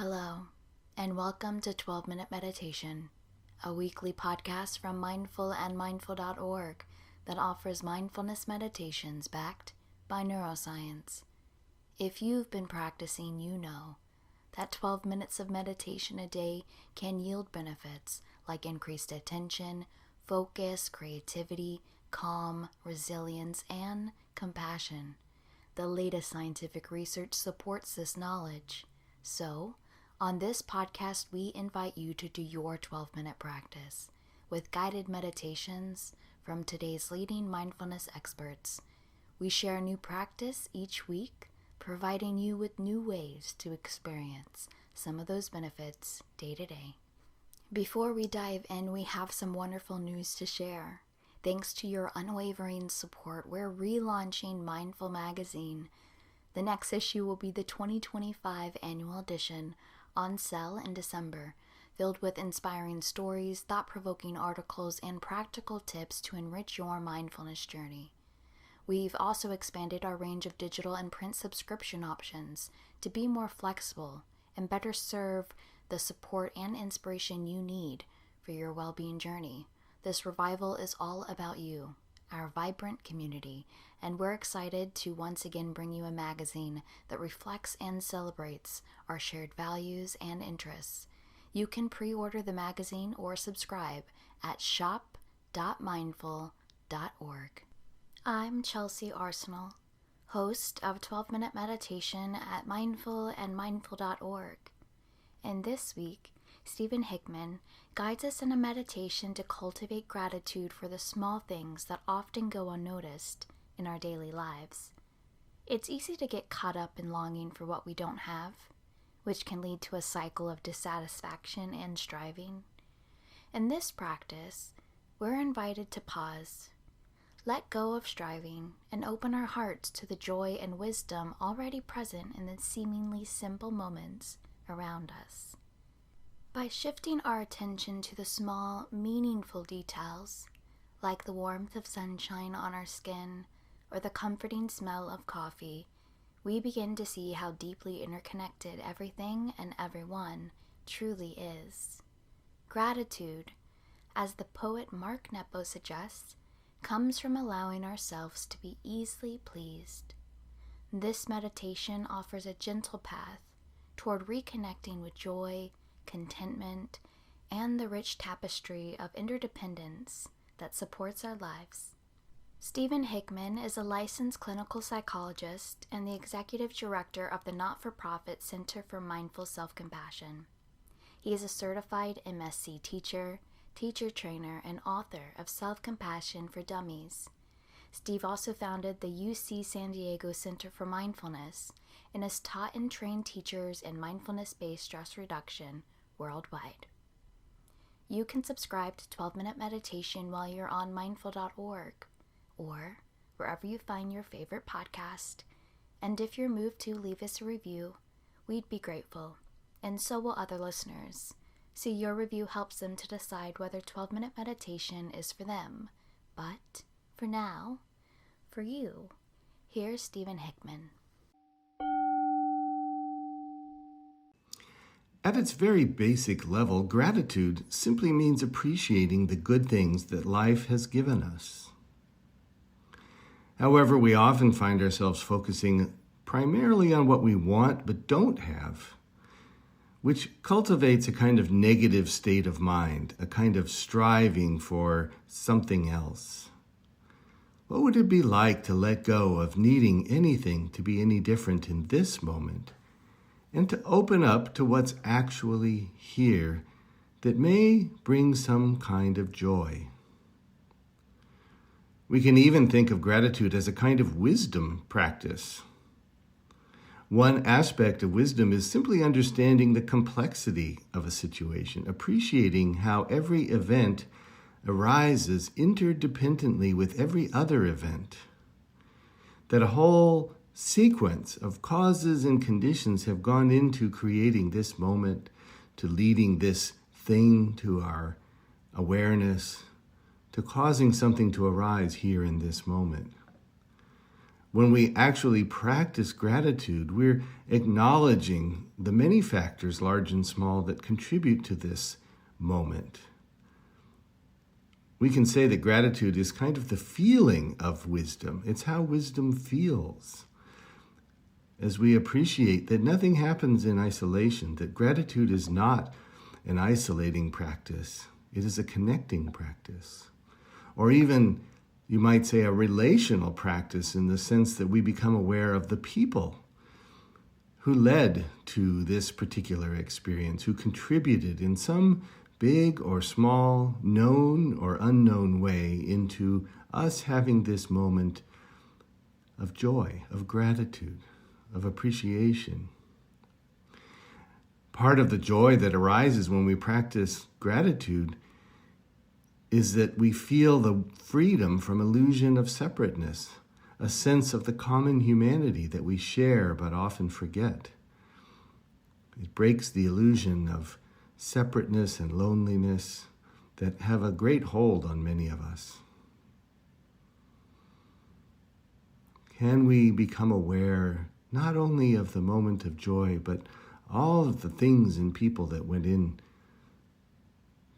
Hello, and welcome to 12-Minute Meditation, a weekly podcast from mindful.org that offers mindfulness meditations backed by neuroscience. If you've been practicing, you know that 12 minutes of meditation a day can yield benefits like increased attention, focus, creativity, calm, resilience, and compassion. The latest scientific research supports this knowledge. So, on this podcast, we invite you to do your 12-minute practice with guided meditations from today's leading mindfulness experts. We share a new practice each week, providing you with new ways to experience some of those benefits day to day. Before we dive in, we have some wonderful news to share. Thanks to your unwavering support, we're relaunching Mindful Magazine. The next issue will be the 2025 annual edition, on sale in December, filled with inspiring stories, thought-provoking articles, and practical tips to enrich your mindfulness journey. We've also expanded our range of digital and print subscription options to be more flexible and better serve the support and inspiration you need for your well-being journey. This revival is all about you, our vibrant community, and we're excited to once again bring you a magazine that reflects and celebrates our shared values and interests. You can pre-order the magazine or subscribe at shop.mindful.org. I'm Chelsea Arsenal, host of 12-Minute Meditation at Mindful and mindful.org. And this week, Steven Hickman guides us in a meditation to cultivate gratitude for the small things that often go unnoticed in our daily lives. It's easy to get caught up in longing for what we don't have, which can lead to a cycle of dissatisfaction and striving. In this practice, we're invited to pause, let go of striving, and open our hearts to the joy and wisdom already present in the seemingly simple moments around us. By shifting our attention to the small, meaningful details, like the warmth of sunshine on our skin or the comforting smell of coffee, we begin to see how deeply interconnected everything and everyone truly is. Gratitude, as the poet Mark Nepo suggests, comes from allowing ourselves to be easily pleased. This meditation offers a gentle path toward reconnecting with joy, contentment, and the rich tapestry of interdependence that supports our lives. Steven Hickman is a licensed clinical psychologist and the executive director of the not-for-profit Center for Mindful Self-Compassion. He is a certified MSc teacher, teacher trainer, and author of Self-Compassion for Dummies. Steve also founded the UC San Diego Center for Mindfulness and has taught and trained teachers in mindfulness-based stress reduction worldwide. You can subscribe to 12-Minute Meditation while you're on mindful.org or wherever you find your favorite podcast. And if you're moved to leave us a review, we'd be grateful, and so will other listeners. So your review helps them to decide whether 12-Minute Meditation is for them. But for now, for you, here's Steven Hickman. At its very basic level, gratitude simply means appreciating the good things that life has given us. However, we often find ourselves focusing primarily on what we want but don't have, which cultivates a kind of negative state of mind, a kind of striving for something else. What would it be like to let go of needing anything to be any different in this moment, and to open up to what's actually here that may bring some kind of joy? We can even think of gratitude as a kind of wisdom practice. One aspect of wisdom is simply understanding the complexity of a situation, appreciating how every event arises interdependently with every other event, that a whole sequence of causes and conditions have gone into creating this moment, to leading this thing to our awareness, to causing something to arise here in this moment. When we actually practice gratitude, we're acknowledging the many factors, large and small, that contribute to this moment. We can say that gratitude is kind of the feeling of wisdom. It's how wisdom feels. As we appreciate that nothing happens in isolation, that gratitude is not an isolating practice, it is a connecting practice. Or even, you might say, a relational practice in the sense that we become aware of the people who led to this particular experience, who contributed in some big or small, known or unknown way into us having this moment of joy, of gratitude, of appreciation. Part of the joy that arises when we practice gratitude is that we feel the freedom from illusion of separateness, a sense of the common humanity that we share but often forget. It breaks the illusion of separateness and loneliness that have a great hold on many of us. Can we become aware not only of the moment of joy, but all of the things and people that went in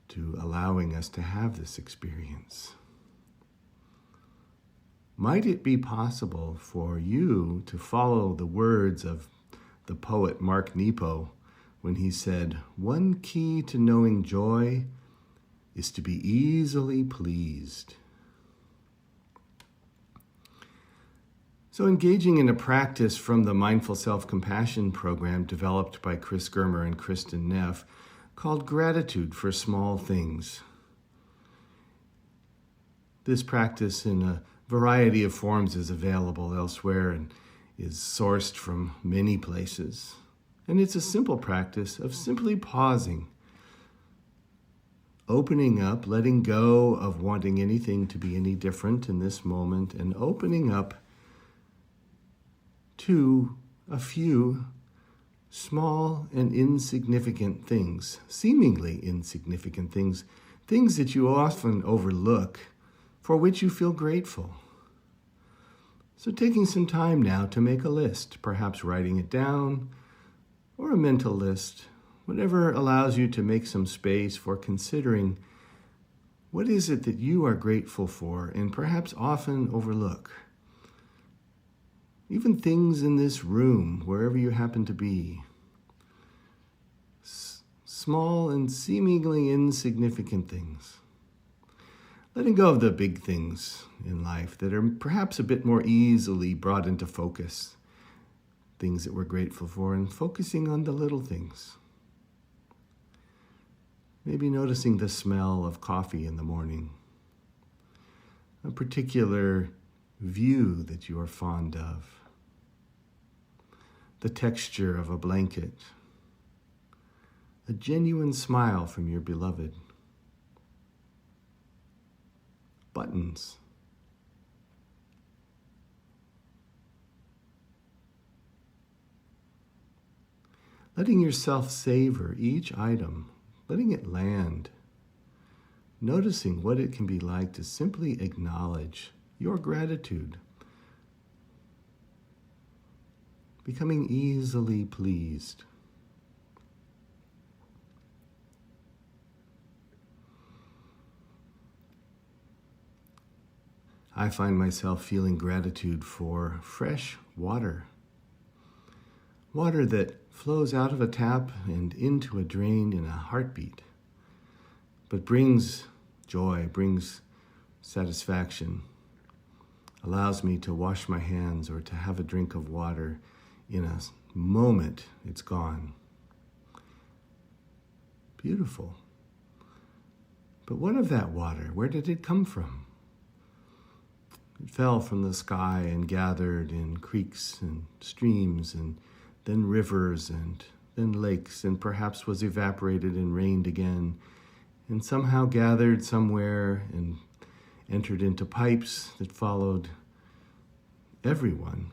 to allowing us to have this experience? Might it be possible for you to follow the words of the poet Mark Nepo when he said, "One key to knowing joy is to be easily pleased"? So engaging in a practice from the Mindful Self-Compassion program developed by Chris Germer and Kristen Neff called Gratitude for Small Things. This practice in a variety of forms is available elsewhere and is sourced from many places. And it's a simple practice of simply pausing, opening up, letting go of wanting anything to be any different in this moment, and opening up to a few small and insignificant things, seemingly insignificant things, things that you often overlook, for which you feel grateful. So taking some time now to make a list, perhaps writing it down, or a mental list, whatever allows you to make some space for considering what is it that you are grateful for and perhaps often overlook. Even things in this room, wherever you happen to be. Small and seemingly insignificant things. Letting go of the big things in life that are perhaps a bit more easily brought into focus. Things that we're grateful for, and focusing on the little things. Maybe noticing the smell of coffee in the morning. A particular view that you are fond of. The texture of a blanket. A genuine smile from your beloved. Buttons. Letting yourself savor each item, letting it land. Noticing what it can be like to simply acknowledge your gratitude. Becoming easily pleased. I find myself feeling gratitude for fresh water. Water that flows out of a tap and into a drain in a heartbeat, but brings joy, brings satisfaction, allows me to wash my hands or to have a drink of water. In a moment, it's gone. Beautiful. But what of that water? Where did it come from? It fell from the sky and gathered in creeks and streams and then rivers and then lakes, and perhaps was evaporated and rained again, and somehow gathered somewhere and entered into pipes that followed everyone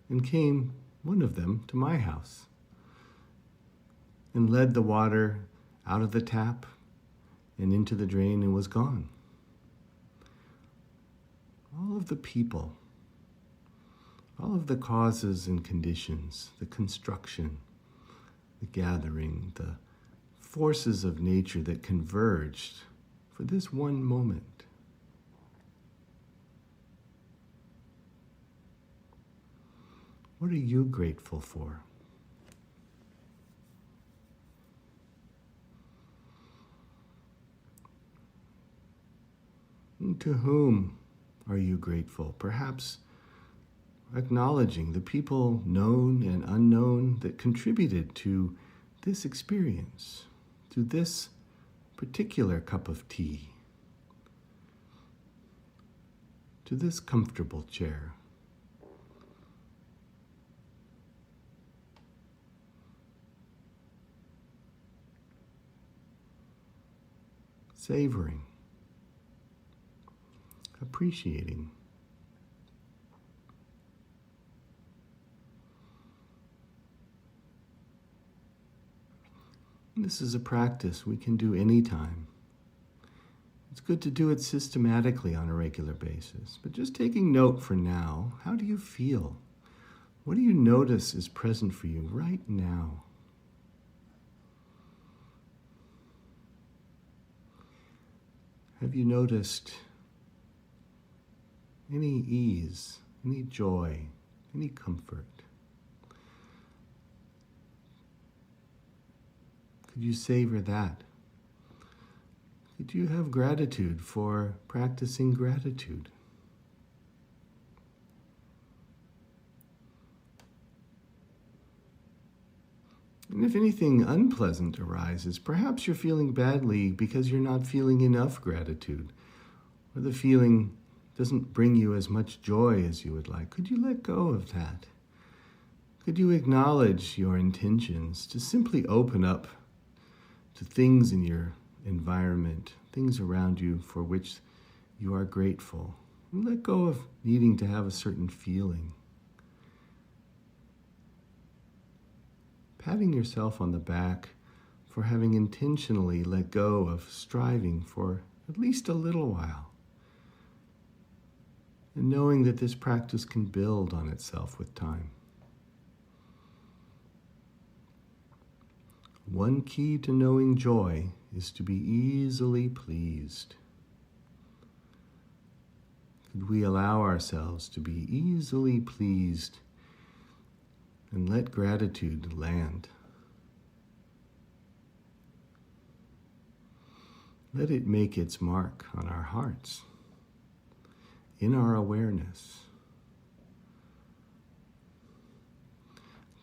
and came, one of them, to my house and led the water out of the tap and into the drain and was gone. All of the people all of the causes and conditions, the construction, the gathering, the forces of nature that converged for this one moment. What are you grateful for? And to whom are you grateful? Perhaps acknowledging the people known and unknown that contributed to this experience, to this particular cup of tea, to this comfortable chair. Savoring, appreciating. This is a practice we can do anytime. It's good to do it systematically on a regular basis, but just taking note for now, how do you feel? What do you notice is present for you right now? Have you noticed any ease, any joy, any comfort? Could you savor that? Could you have gratitude for practicing gratitude? And if anything unpleasant arises, perhaps you're feeling badly because you're not feeling enough gratitude, or the feeling doesn't bring you as much joy as you would like. Could you let go of that? Could you acknowledge your intentions to simply open up to things in your environment, things around you for which you are grateful? And let go of needing to have a certain feeling. Patting yourself on the back for having intentionally let go of striving for at least a little while. And knowing that this practice can build on itself with time. One key to knowing joy is to be easily pleased. Could we allow ourselves to be easily pleased and let gratitude land? Let it make its mark on our hearts, in our awareness.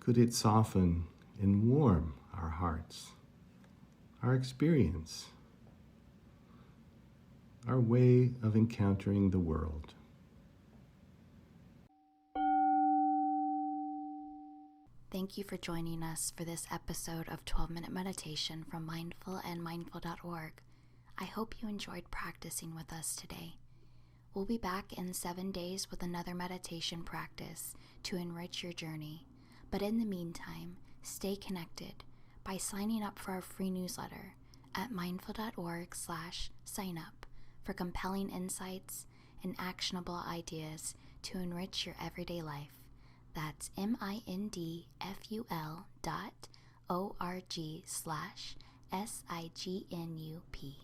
Could it soften and warm our hearts, our experience, our way of encountering the world? Thank you for joining us for this episode of 12-Minute Meditation from mindful.org. I hope you enjoyed practicing with us today. We'll be back in 7 days with another meditation practice to enrich your journey. But in the meantime, stay connected by signing up for our free newsletter at mindful.org/sign-up for compelling insights and actionable ideas to enrich your everyday life. That's mindful.org/signup.